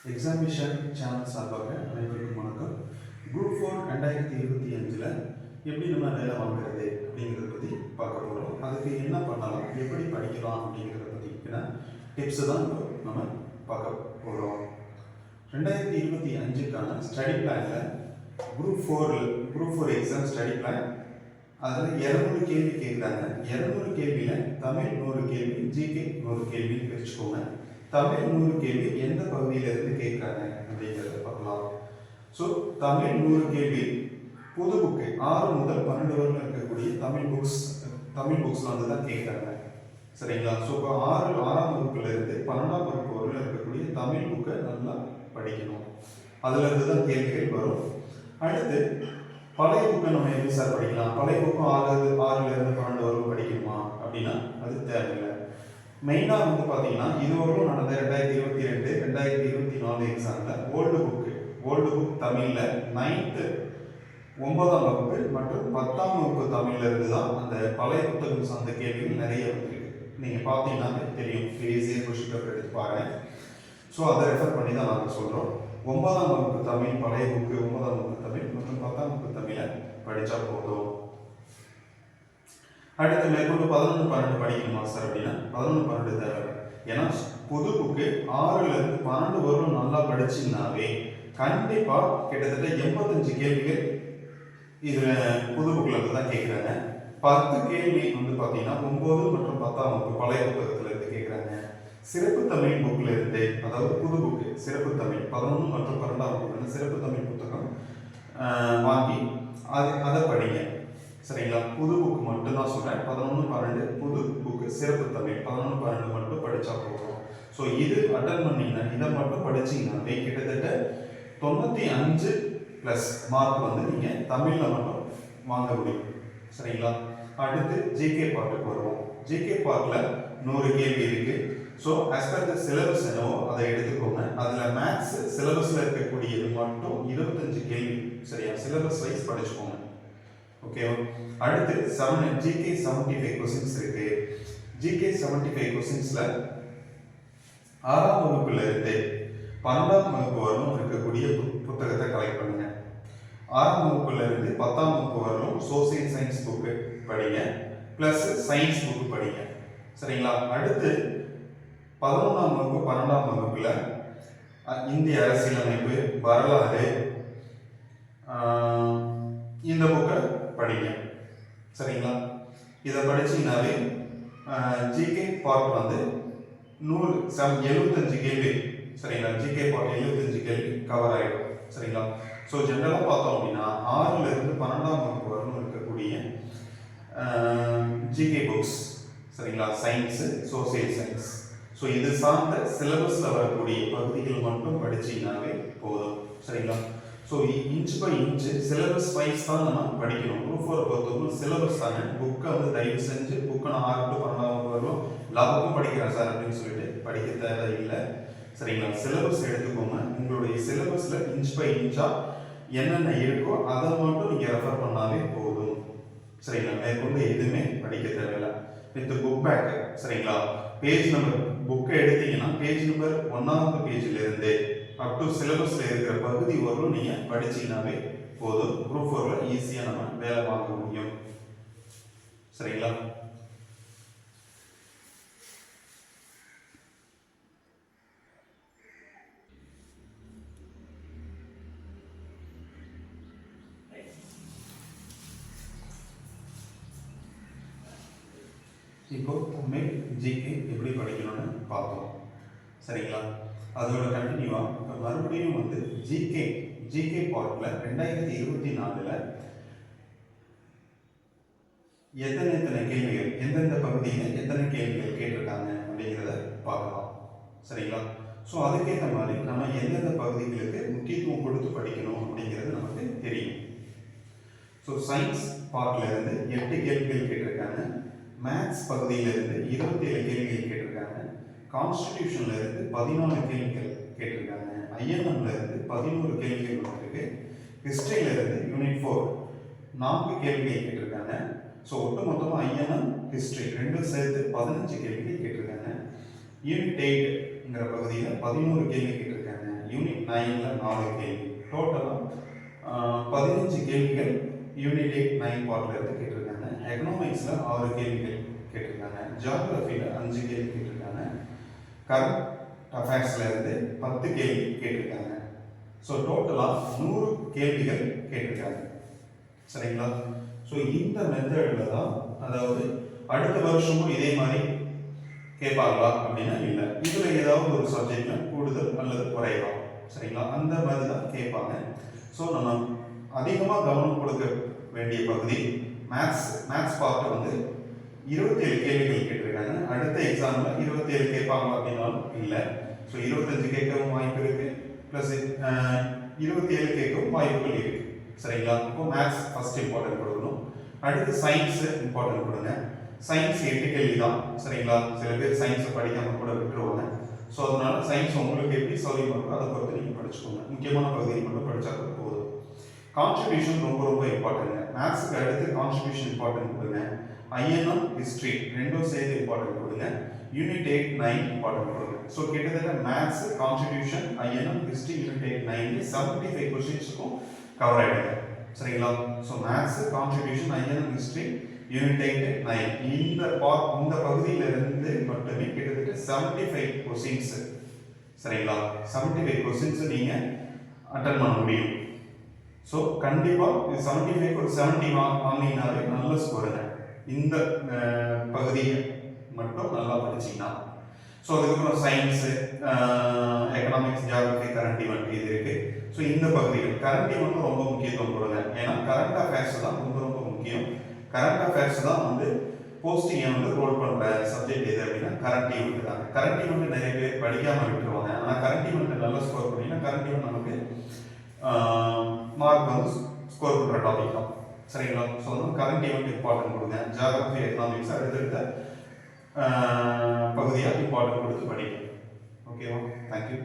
Examination channel சார்பாக அனைவருக்கும் வணக்கம். குரூப் 4 2025 எப்படி நம்ம வேலை வாங்குறது அப்படிங்கிறத பற்றி பார்க்க போகிறோம். அதுக்கு என்ன பண்ணலாம், எப்படி படிக்கலாம் அப்படிங்கிறத பற்றின டிப்ஸ் தான் இப்போ நம்ம பார்க்க போகிறோம். 2025க்கான ஸ்டடி பிளானில் குரூப் 4 எக்ஸாம் ஸ்டடி பிளான் அதில் 200 கேள்வி கேட்குறாங்க. 200 கேள்வியில் தமிழ் 100 கேள்வி, ஜிகே 100 கேள்வின்னு பிரிச்சுக்கோங்க. தமிழ் 100 கேள்வி எந்த பகுதியிலிருந்து கேட்குறாங்க அப்படிங்கிறத பார்க்கலாம். ஸோ தமிழ் 100 கேள்வி புது புக்கு 6 முதல் 12 வரை இருக்கக்கூடிய தமிழ் புக்ஸில் வந்து தான் கேட்குறாங்க. சரிங்களா? ஸோ இப்போ 6ஆம் வகுப்புலேருந்து 12ஆம் வகுப்பு வரையில் இருக்கக்கூடிய தமிழ் புக்கை நல்லா படிக்கணும். அதுலேருந்து தான் கேள்விகள் வரும். அடுத்து பழைய புக்கை நம்ம எப்படி சார் படிக்கலாம்? பழைய புக்கும் 6லேருந்து 12 வரைக்கும் படிக்கணுமா அப்படின்னா அது தேவையில்லை. மெயினாக வந்து பார்த்தீங்கன்னா இதுவரைக்கும் நடந்த 2022 2024 எக்ஸாமில் ஓல்டு புக் தமிழில் 9th 9ஆம் வகுப்பு மற்றும் 10ஆம் வகுப்பு தமிழில் இருந்து தான் அந்த பழைய புத்தகம் சார்ந்த கேள்விகள் நிறைய வந்துருக்கு. நீங்கள் பார்த்தீங்கன்னா தெரியும், ப்ரீவியஸ் கொஸ்டின் பேப்பர் எடுத்து பாருங்கள். ஸோ அதை ரெஃபர் பண்ணி தான் நாங்கள் சொல்கிறோம். 9ஆம் வகுப்பு தமிழ் பழைய புக்கு, 9ஆம் வகுப்பு தமிழ் மற்றும் 10ஆம் வகுப்பு தமிழை படித்தா போதும். அடுத்து மேற்கொண்டு 11, 12 படிக்கணுமா சார் அப்படின்னா 11, 12 தேவை. ஏன்னா புது புக்கு 6லேருந்து 12 வரும் நல்லா படிச்சிங்கனாவே கண்டிப்பாக கிட்டத்தட்ட 85 கேள்விகள் இதில் புது புக்கில் இருந்து தான் கேட்குறாங்க. 10 கேள்வி வந்து பார்த்தீங்கன்னா 9 மற்றும் 10ஆம் வகுப்பு பழைய புத்தகத்தில் இருந்து கேட்குறாங்க. சிறப்பு தமிழ் புக்கில் இருந்து, அதாவது புது புக்கு சிறப்பு தமிழ் 11 மற்றும் 12ஆம் வகுப்பு சிறப்பு தமிழ் புத்தகம் வாங்கி அதை படிங்க. சரிங்களா? புது புக்கு மட்டும் தான் சொல்கிறேன். 11, 12 புது புக்கு சிறப்பு தமிழ் 11, 12 மட்டும் படித்தா போதும். ஸோ இது அட்டன் பண்ணிங்கன்னா இதை மட்டும் படிச்சிங்கன்னா கிட்டத்தட்ட 95+ மார்க் வந்து நீங்கள் தமிழில் மட்டும் வாங்க முடியும். சரிங்களா? அடுத்து ஜிகே பார்ட்டுக்கு வருவோம். ஜிகே பார்ட்டில் 100 கேள்வி இருக்குது. So as per the syllabus என்னவோ அதை எடுத்துக்கோங்க. அதில் மேத்ஸ் சிலபஸில் இருக்கக்கூடியது மட்டும் 25 கேள்வி. சரியா? சிலபஸ் வைஸ் படிச்சுக்கோங்க. ஓகேவா? அடுத்து ஜிகே 75 கொஸ்டின்ஸ் இருக்கு. ஜிகே 75 கொஸ்டின்ஸ்ல 6ஆம் வகுப்புல இருந்து 12ஆம் வகுப்பு வரலும் இருக்கக்கூடிய புத்தகத்தை கலெக்ட் பண்ணுங்க. 6ஆம் வகுப்புல இருந்து 10ஆம் வகுப்பு வரலும் சோசியல் சயின்ஸ் புக்கு படிங்க, பிளஸ் சயின்ஸ் புக்கு படிங்க. சரிங்களா? அடுத்து 11ஆம் வகுப்பு 12ஆம் வகுப்புல இந்திய அரசியலமைப்பு, வரலாறு, இந்த புக்கை படிங்க. சரிங்களா? இதை படிச்சீங்கன்னாவே ஜிகே பார்ட் வந்து 75 கேள்வி. சரிங்களா? ஜிகே பார்ட் 75 கேள்வி கவர் ஆகிடும். சரிங்களா? ஸோ ஜென்ரலாக பார்த்தோம் அப்படின்னா 6லேருந்து 12ஆம் வகுப்பு வரணும் இருக்கக்கூடிய ஜிகே புக்ஸ், சரிங்களா, சயின்ஸு, சோசியல் சயின்ஸ், ஸோ இது சார்ந்த சிலபஸில் வரக்கூடிய பகுதிகள் மட்டும் படிச்சீங்கன்னாவே போதும். சரிங்களா? So inch by inch syllabus wise தான் நம்ம படிக்கணும். குரூப் 4 பொறுத்தவரைக்கும் சிலபஸ் தானே. புக்கை வந்து தயவு செஞ்சு புக்கை நான் 6 to 12 வரலும் எல்லா புக்கும் படிக்கிறேன் சார் அப்படின்னு சொல்லிட்டு படிக்க தேவையில்லை. சரிங்களா? சிலபஸ் எடுத்துக்கோங்க. உங்களுடைய சிலபஸில் இன்ச் பை இன்ச்சாக என்னென்ன இருக்கோ அதை மட்டும் நீங்கள் ரெஃபர் பண்ணாலே போதும். சரிங்களா? மேற்கொண்டு எதுவுமே படிக்க தேவையில்லை. With book back. சரிங்களா? பேஜ் நம்பர் புக்கை எடுத்தீங்கன்னா பேஜ் நம்பர் 1வது பேஜிலிருந்து அப் டு சிலபஸ்ல இருக்கிற பகுதி வரலும் நீங்க படிச்சீங்கன்னாவே போதும். குரூப் 4ல ஈஸியா நம்ம வேலை வாங்க முடியும். சரிங்களா? இப்போ தமிழ் ஜிகே எப்படி படிக்கணும்னு பார்த்தோம். சரிங்களா? அதோட கண்டினியூவா இப்போ மறுபடியும் வந்து ஜிகே பார்ட்டில் 2024 எத்தனை கேள்விகள், எந்தெந்த பகுதியில் எத்தனை கேள்விகள் கேட்டிருக்காங்க அப்படிங்கிறத பார்க்கலாம். சரிங்களா? ஸோ அதுக்கேற்ற மாதிரி நம்ம எந்தெந்த பகுதிகளுக்கு முக்கியத்துவம் கொடுத்து படிக்கணும் அப்படிங்கிறது நமக்கு தெரியும். ஸோ சயின்ஸ் பார்ட்டில் இருந்து 8 கேள்விகள் கேட்டிருக்காங்க. மேத்ஸ் பகுதியிலிருந்து 27 கேள்விகள் கேட்டிருக்காங்க. கான்ஸ்டிடியூஷன்ல இருந்து 14 கேள்விகள் கேட்டிருக்காங்க. ஐஎன்எம்ல இருந்து 11 கேள்விகள் வந்திருக்கு. ஹிஸ்டரியில இருந்து யூனிட் 4 4 கேள்விகள் கேட்டிருக்காங்க. ஸோ ஒட்டு மொத்தமாக ஐஎன்எம் ஹிஸ்டரி ரெண்டும் சேர்த்து 15 கேள்விகள் கேட்டிருக்காங்க. யூனிட் 8ங்கிற பகுதியில் 11 கேள்வி கேட்டிருக்காங்க. யூனிட் 9ல் 4 கேள்வி, டோட்டலாக 15 கேள்விகள் யூனிட் 8 9 பார்ட்ல இருந்து கேட்டிருக்காங்க. எக்கனாமிக்ஸில் 6 கேள்விகள் கேட்டிருக்காங்க, ஜியாகிரபியில் 5 கேள்வி கேட்டிருக்காங்க, கரண்ட் அஃபேர்ஸ்ல இருந்து 10 கேள்வி கேட்டிருக்காங்க. ஸோ டோட்டலாக 100 கேள்விகள் கேட்டிருக்காங்க. சரிங்களா? ஸோ இந்த மெத்தடில் தான், அதாவது அடுத்த வருஷமும் இதே மாதிரி கேட்பாங்களா அப்படின்னா இல்லை, இதில் ஏதாவது ஒரு சப்ஜெக்ட்ல கூடுதல் அல்லது குறையலாம். சரிங்களா? அந்த மாதிரி தான் கேட்பாங்க. ஸோ நம்ம அதிகமாக கவனம் கொடுக்க வேண்டிய பகுதி மேத்ஸ் பார்ட் வந்து 27 கேள்விகள் கேட்டிருக்காங்க. அடுத்த எக்ஸாமில் 27 கேட்பாங்க அப்படின்னாலும் இல்லை. ஸோ 25 கேட்கவும் வாய்ப்பு இருக்கு, ப்ளஸ் 27 கேட்கவும் வாய்ப்புகள் இருக்கு. சரிங்களா? இப்போ மேத்ஸ் ஃபர்ஸ்ட் இம்பார்ட்டன்ட் கொடுக்கணும். அடுத்து சயின்ஸ் இம்பார்ட்டன்ட் கொடுங்க. சயின்ஸ் 8 கேள்வி தான். சரிங்களா? சில பேர் சயின்ஸை படிக்காம கூட விட்டுருவாங்க. ஸோ அதனால சயின்ஸ் உங்களுக்கு எப்படி சௌகரியமாக இருக்கோ அதை பொறுத்து நீங்கள் படிச்சுக்கோங்க. முக்கியமான பகுதியை மட்டும் படித்தா போதும். கான்ட்ரிபியூஷன் ரொம்ப ரொம்ப இம்பார்ட்டன்ட். மேத்ஸுக்கு அடுத்து கான்ட்ரிபியூஷன் இம்பார்ட்டன்ட் கொடுங்க. ஐஎன்எம் ஹிஸ்ட்ரி ரெண்டும் சேர்த்து இம்பார்ட்டன்ட் கொடுங்க. யூனிட் 8 9 இம்பார்ட்டன்ட் கொடுங்க. ஸோ கிட்டத்தட்ட maths, contribution, INM history unit 8 9 75 கொஸ்டின்ஸுக்கும் கவர் ஆகிடுங்க. சரிங்களா? So maths, contribution, INM history unit 8 9 இந்த பகுதியிலிருந்து மட்டுமே கிட்டத்தட்ட 75 கொஸ்டின்ஸ். சரிங்களா? 75 கொஸ்டின்ஸ் நீங்க அட்டெண்ட் பண்ண முடியும். ஸோ கண்டிப்பாக 75 ஒரு 70 வாங்கினாலே நல்ல ஸ்கோருங்க. இந்த பகுதியை மட்டும் நல்லா படிச்சிங்கன்னா. ஸோ அதுக்கப்புறம் science, economics, geography, current event இது இருக்கு. ஸோ இந்த பகுதிகள் கரண்ட் ஈவெண்ட் ரொம்ப முக்கியத்துவம் கொடுங்க. ஏன்னா கரண்ட் அஃபேர்ஸ் தான் ரொம்ப ரொம்ப முக்கியம். கரண்ட் அஃபேர்ஸ் தான் வந்து போஸ்டிங்கை வந்து ரோல் பண்ணுற சப்ஜெக்ட் எது அப்படின்னா கரண்ட் ஈவெண்ட் தான். கரண்ட் ஈவெண்ட் நிறைய பேர் படிக்காமல் விட்டுருவாங்க. ஆனால் கரண்ட் ஈவெண்ட் நல்லா ஸ்கோர் பண்ணிங்கன்னா கரண்ட் ஈவெண்ட் நமக்கு மார்க் வந்து ஸ்கோர் பண்ணுற டாபிக் தான். சரிங்களா? ஸோ வந்து கரண்ட் ஈவெண்ட் இம்பார்ட்டன்ட் கொடுங்க. ஜியாகிரபி, எக்கனாமிக்ஸ் அடுத்தடுத்த பகுதியாக இம்பார்ட்டன்ட் கொடுத்து படிங்க. ஓகேவா? தேங்க்யூ.